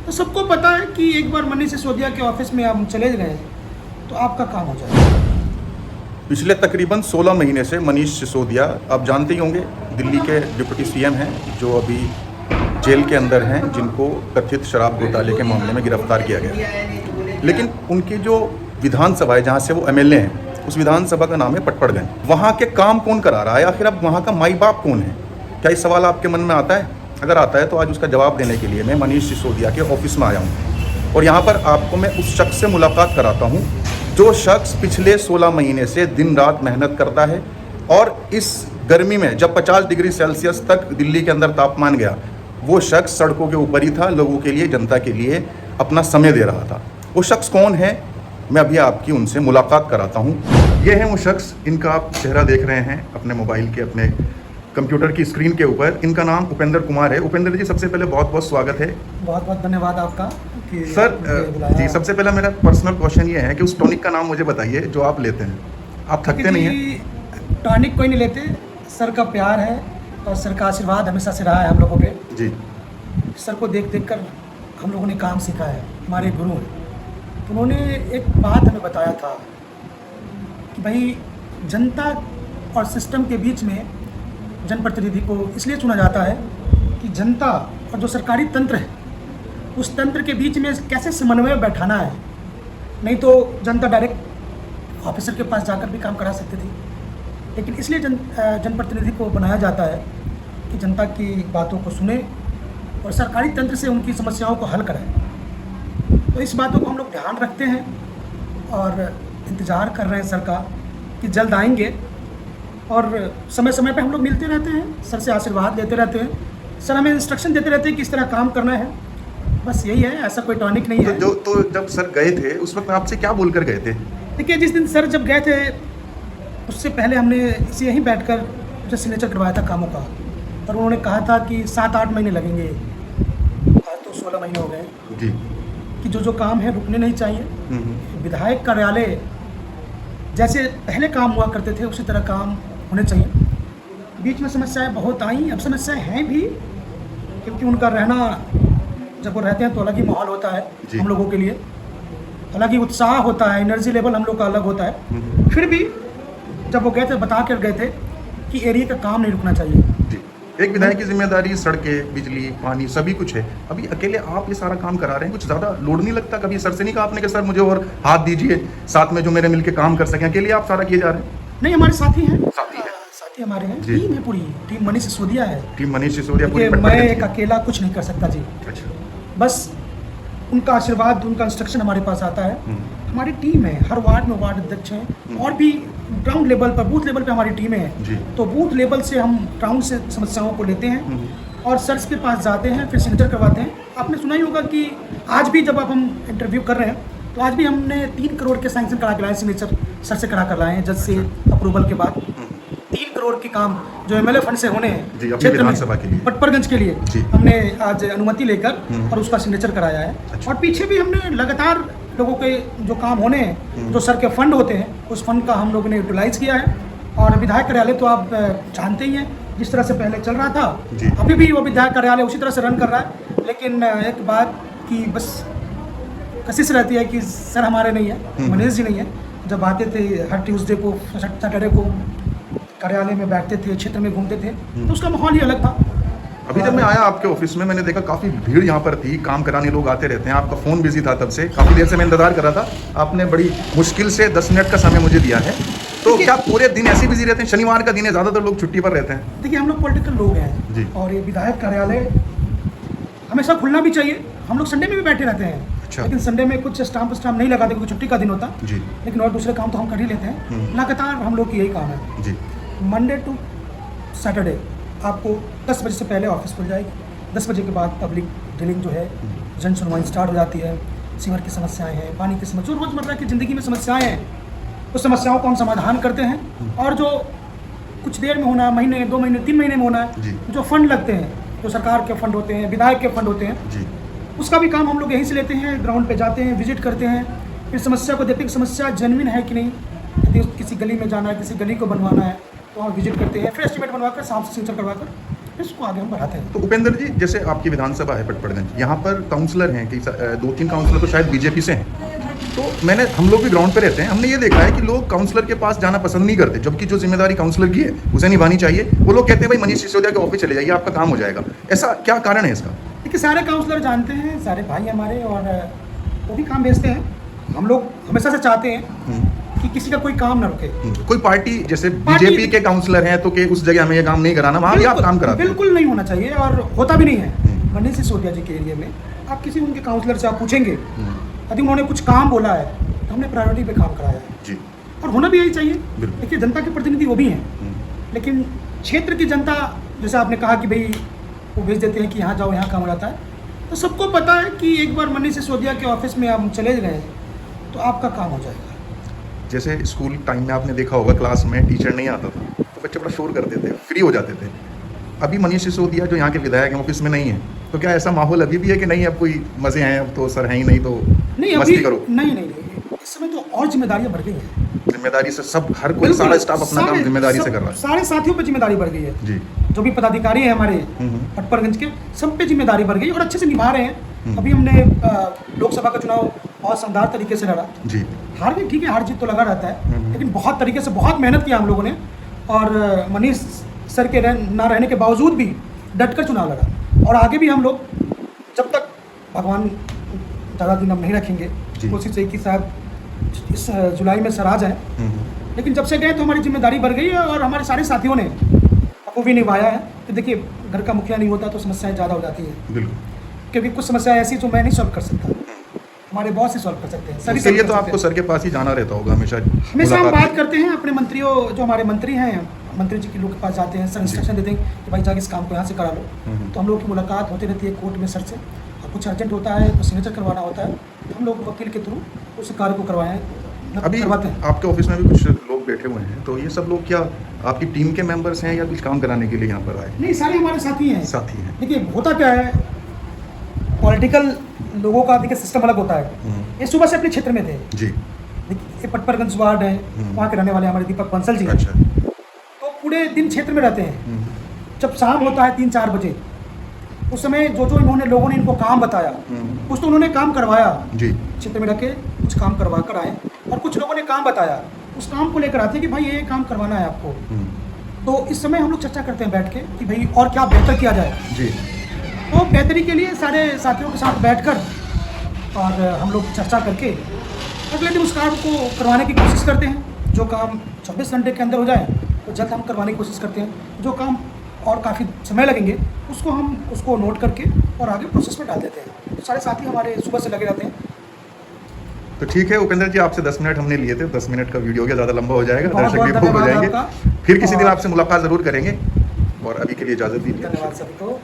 तो सबको पता है कि एक बार मनीष सिसोदिया के ऑफिस में आप चले गए तो आपका काम हो जाएगा। पिछले तकरीबन 16 महीने से मनीष सिसोदिया, आप जानते ही होंगे, दिल्ली के डिप्टी सीएम हैं जो अभी जेल के अंदर हैं, जिनको कथित शराब घोटाले के मामले में गिरफ्तार किया गया। लेकिन उनकी जो विधानसभा है जहाँ से वो एमएलए हैं, उस विधानसभा का नाम है पटपड़गंज। वहाँ के काम कौन करा रहा है, आखिर अब वहाँ का माई बाप कौन है? क्या इस सवाल आपके मन में आता है? अगर आता है तो आज उसका जवाब देने के लिए मैं मनीष सिसोदिया के ऑफिस में आया हूँ और यहाँ पर आपको मैं उस शख्स से मुलाकात कराता हूँ जो शख्स पिछले 16 महीने से दिन रात मेहनत करता है और इस गर्मी में जब 50 डिग्री सेल्सियस तक दिल्ली के अंदर तापमान गया, वो शख्स सड़कों के ऊपर ही था, लोगों के लिए, जनता के लिए अपना समय दे रहा था। वो शख्स कौन है, मैं अभी आपकी उनसे मुलाकात कराता हूँ। ये हैं वो शख्स, इनका आप चेहरा देख रहे हैं अपने मोबाइल के, अपने कंप्यूटर की स्क्रीन के ऊपर। इनका नाम उपेंद्र कुमार है। उपेंद्र जी, सबसे पहले बहुत बहुत स्वागत है। बहुत बहुत धन्यवाद आपका कि सर जी, सबसे पहला मेरा पर्सनल क्वेश्चन ये है कि उस टॉनिक का नाम मुझे बताइए जो आप लेते हैं। आप थकते नहीं हैं? टॉनिक कोई नहीं लेते, सर का प्यार है और सर का आशीर्वाद हमेशा से रहा है हम लोगों पे जी। सर को देख देख कर हम लोगों ने काम सीखा है, हमारे गुरु हैं। तो उन्होंने एक बात हमें बताया था कि भाई जनता और सिस्टम के बीच में जनप्रतिनिधि को इसलिए चुना जाता है कि जनता और जो सरकारी तंत्र है उस तंत्र के बीच में कैसे समन्वय बैठाना है। नहीं तो जनता डायरेक्ट ऑफिसर के पास जाकर भी काम करा सकती थी, लेकिन इसलिए जनप्रतिनिधि को बनाया जाता है कि जनता की बातों को सुने और सरकारी तंत्र से उनकी समस्याओं को हल कराए। तो इस बातों को हम लोग ध्यान रखते हैं और इंतज़ार कर रहे हैं सर का कि जल्द आएंगे और समय समय पे हम लोग मिलते रहते हैं, सर से आशीर्वाद लेते रहते हैं, सर हमें इंस्ट्रक्शन देते रहते हैं कि इस तरह काम करना है। बस यही है, ऐसा कोई टॉनिक नहीं है। तो जब सर गए थे उस वक्त आपसे क्या बोलकर गए थे? देखिए, जिस दिन सर जब गए थे उससे पहले हमने इसे यहीं बैठकर जो सिग्नेचर करवाया था कामों का, और उन्होंने कहा था कि 7-8 महीने लगेंगे। आज तो 16 महीने हो गए जी कि जो काम है रुकने नहीं चाहिए। विधायक कार्यालय जैसे पहले काम हुआ करते थे उसी तरह काम होने चाहिए। बीच में समस्याएं बहुत आई, अब समस्याएं हैं भी, क्योंकि उनका रहना, जब वो रहते हैं तो अलग ही माहौल होता है हम लोगों के लिए, अलग ही उत्साह होता है, एनर्जी लेवल हम लोग का अलग होता है। फिर भी जब वो गए थे बता कर गए थे कि एरिया का काम नहीं रुकना चाहिए। जी। एक विधायक की जिम्मेदारी सड़कें, बिजली, पानी सभी कुछ है। अभी अकेले आप ये सारा काम करा रहे हैं, कुछ ज़्यादा लोड नहीं लगता? कभी सर से नहीं कहा आपने कि सर मुझे और हाथ दीजिए साथ में जो मेरे मिलके काम कर सकें? अकेले आप सारा किए जा रहे हैं? नहीं, हमारे साथी हैं, साथी है, साथी हमारे हैं, टीम है, पूरी टीम मनीष सिसोदिया है। टीम मनीष सिसोदिया पूरी मैं एक अकेला कुछ नहीं कर सकता जी। अच्छा। बस उनका आशीर्वाद, उनका इंस्ट्रक्शन हमारे पास आता है। हमारी टीम है, हर वार्ड में वार्ड अध्यक्ष हैं और भी ग्राउंड लेवल पर, बूथ लेवल पे हमारी टीमें हैं। तो बूथ लेवल से हम ग्राउंड से समस्याओं को लेते हैं और सर के पास जाते हैं, फिर सिग्नेचर करवाते हैं। आपने सुना ही होगा कि आज भी जब आप हम इंटरव्यू कर रहे हैं तो आज भी हमने 3 करोड़ के सैंक्शन करा के लाए, सिग्नेचर सर से करा कर लाए हैं, जज से अप्रूवल के बाद। 3 करोड़ के काम जो एमएलए फंड से होने हैं क्षेत्र में, पटपड़गंज के लिए हमने आज अनुमति लेकर और उसका सिग्नेचर कराया है। और पीछे भी हमने लगातार लोगों के जो काम होने हैं, जो सर के फंड होते हैं, उस फंड का हम लोगों ने यूटिलाइज किया है। और विधायक कार्यालय तो आप जानते ही हैं जिस तरह से पहले चल रहा था, अभी भी वो विधायक कार्यालय उसी तरह से रन कर रहा है। लेकिन एक बात की बस कोशिश रहती है कि सर हमारे नहीं है, मनीष जी नहीं है। जब आते थे हर ट्यूसडे को, सैटरडे को कार्यालय में बैठते थे, क्षेत्र में घूमते थे, तो उसका माहौल ही अलग था। अभी जब मैं आया आपके ऑफिस में, मैंने देखा काफ़ी भीड़ यहाँ पर थी, काम कराने लोग आते रहते हैं। आपका फ़ोन बिजी था, तब से काफ़ी देर से मैं इंतजार कर रहा था। आपने बड़ी मुश्किल से 10 मिनट का समय मुझे दिया है। तो क्या पूरे दिन ऐसे बिजी रहते हैं? शनिवार का दिन है, ज़्यादातर लोग छुट्टी पर रहते हैं। देखिए, हम लोग पॉलिटिकल लोग हैं जी, और ये विधायक कार्यालय हमेशा खुलना भी चाहिए। हम लोग संडे में भी बैठे रहते हैं। अच्छा। लेकिन संडे में कुछ स्टाम्प नहीं लगाते क्योंकि छुट्टी का दिन होता जी। लेकिन और दूसरे काम तो हम कर ही लेते हैं। लगातार हम लोग की यही काम है जी। मंडे टू सैटरडे आपको 10 बजे से पहले ऑफिस खुल जाएगी। 10 बजे के बाद पब्लिक डीलिंग जो है, जन सुनवाई स्टार्ट हो जाती है। सीवर की समस्याएं हैं, पानी की समस्या, रोज़मर्रा की ज़िंदगी में समस्याएं हैं, उस समस्याओं को हम समाधान करते हैं। और जो कुछ देर में होना है, महीने, 2 महीने, 3 महीने में होना है, जो फंड लगते हैं, जो सरकार के फंड होते हैं, विधायक के फंड होते हैं, उसका भी काम हम लोग यहीं से लेते हैं। ग्राउंड पे जाते हैं, विजिट करते हैं, फिर समस्या को देखते हैं कि समस्या जेन्युइन है कि नहीं। यदि किसी गली में जाना है, किसी गली को बनवाना है, तो हम विजिट करते हैं, फिर एस्टिमेट बनवा कर, साफ सिग्नेचर करवा कर इसको आगे हम बढ़ाते हैं। तो उपेंद्र जी, जैसे आपकी विधानसभा है पटपड़गंज, यहाँ पर काउंसलर हैं कि 2-3 काउंसलर तो शायद बीजेपी से हैं। तो हम लोग भी ग्राउंड पे रहते हैं, हमने ये देखा है कि लोग काउंसलर के पास जाना पसंद नहीं करते, जबकि जो जिम्मेदारी काउंसलर की है उसे निभानी चाहिए। वो लोग कहते हैं भाई मनीष सिसोदिया के ऑफिस चले जाइए, आपका काम हो जाएगा। ऐसा क्या कारण है इसका? देखिए, सारे काउंसलर जानते हैं, सारे भाई हमारे, और वो भी काम भेजते हैं। हम लोग हमेशा से चाहते हैं कि किसी का कोई काम ना रुके। कोई पार्टी जैसे बीजेपी के काउंसलर हैं तो कि उस जगह हमें ये काम नहीं कराना, वहाँ भी आप काम कराते हैं? बिल्कुल नहीं होना चाहिए, और होता भी नहीं है। मनीष सिसोदिया जी के एरिया में आप किसी उनके काउंसलर से आप पूछेंगे, यदि उन्होंने कुछ काम बोला है तो हमने प्रायोरिटी पे काम कराया है जी, और होना भी यही चाहिए। बिल्कुल। देखिए, जनता के प्रतिनिधि वो भी हैं, लेकिन क्षेत्र की जनता, जैसे आपने कहा कि भाई वो भेज देते हैं कि यहाँ जाओ, यहाँ काम हो जाता है, तो सबको पता है कि एक बार मनीष सिसोदिया के ऑफिस में हम चले गए तो आपका काम हो जाएगा। जैसे स्कूल टाइम में आपने देखा होगा, क्लास में टीचर नहीं आता था तो बच्चे बड़ा शोर करते थे, फ्री हो जाते थे। अभी मनीष सिसोदिया जो यहाँ के विधायक हैं ऑफिस में नहीं है, तो क्या ऐसा माहौल अभी भी है कि नहीं, अब कोई मजे हैं, अब तो सर हैं ही नहीं तो नहीं, मस्ती अभी करो? नहीं, इस समय तो और जिम्मेदारियां बढ़ गई हैं। जिम्मेदारी से सब, हर कोई, सारा स्टाफ अपना काम जिम्मेदारी से कर रहा है। सारे साथियों पे जिम्मेदारी बढ़ गई है जी, जो भी पदाधिकारी हैं हमारे पटपड़गंज के, सब पे जिम्मेदारी बढ़ गई और अच्छे से निभा रहे हैं। अभी हमने लोकसभा का चुनाव बहुत शानदार तरीके से लड़ा जी। हार भी ठीक है, हार जीत तो लगा रहता है, लेकिन बहुत तरीके से बहुत मेहनत किया हम लोगों ने, और मनीष सर के ना रहने के बावजूद भी डटकर चुनाव लड़ा। और आगे भी हम लोग, जब तक भगवान ज़्यादा दिन हम नहीं रखेंगे, कोशिश यही कि साहब इस जुलाई में सर आ जाए, लेकिन जब से गए तो हमारी जिम्मेदारी बढ़ गई है और हमारे सारे साथियों ने वो भी निभाया है। तो देखिए, घर का मुखिया नहीं होता तो समस्याएं ज़्यादा हो जाती हैं, बिल्कुल, क्योंकि कुछ समस्याएं ऐसी जो मैं नहीं सॉल्व कर सकता, हमारे बॉस ही सॉल्व कर सकते हैं। इसके लिए तो आपको सर के पास ही जाना रहता होगा हमेशा हम बात करते हैं अपने मंत्रियों, जो हमारे मंत्री हैं, मंत्री जी के लोग के पास जाते हैं, सर इंस्ट्रक्शन देते हैं कि भाई जाके इस काम को यहाँ से करा लो। तो हम लोग की मुलाकात होती रहती है कोर्ट में सर से, और कुछ अर्जेंट होता है तो सिग्नेचर करवाना होता है, तो हम लोग वकील के थ्रू उस कार्य को करवाएं, अभी करवाते हैं। आपके ऑफिस में भी कुछ लोग बैठे हुए हैं, तो ये सब लोग क्या आपकी टीम के मेंबर्स हैं या कुछ काम कराने के लिए यहाँ पर आए? नहीं, सारे हमारे साथी हैं। साथी हैं। देखिए, होता क्या है, पॉलिटिकल लोगों का देखिए सिस्टम अलग होता है। ये सुबह से अपने क्षेत्र में थे जी। देखिए, ये पटपड़गंज वार्ड है, वहाँ के रहने वाले हमारे दीपक बंसल जी हैं। अच्छा। तो पूरे दिन क्षेत्र में रहते हैं। जब शाम होता है 3-4 बजे, उस समय जो इन्होंने लोगों ने इनको काम बताया, कुछ तो उन्होंने काम करवाया जी, क्षेत्र में रखे, कुछ काम करवा कर आए, और कुछ लोगों ने काम बताया, उस काम को लेकर आते हैं कि भाई ये काम करवाना है आपको। तो इस समय हम लोग चर्चा करते हैं बैठ के कि भाई और क्या बेहतर किया जाए जी। तो बेहतरी के लिए सारे साथियों के साथ बैठकर और हम लोग चर्चा करके अगले दिन उस काम को करवाने की कोशिश करते हैं। जो काम 24 घंटे के अंदर हो जाए तो जल्द हम करवाने की कोशिश करते हैं। जो काम और काफ़ी समय लगेंगे उसको नोट करके और आगे प्रोसेस में डाल देते हैं। तो सारे साथी हमारे सुबह से लगे रहते हैं। तो ठीक है उपेंद्र जी, आपसे 10 मिनट हमने लिए थे, 10 मिनट का वीडियो हो गया, ज़्यादा लंबा हो जाएगा, दर्शक भी भूख हो जाएंगे। फिर किसी दिन आपसे मुलाकात ज़रूर करेंगे, और अभी के लिए इजाज़त दीजिए। धन्यवाद सभी को।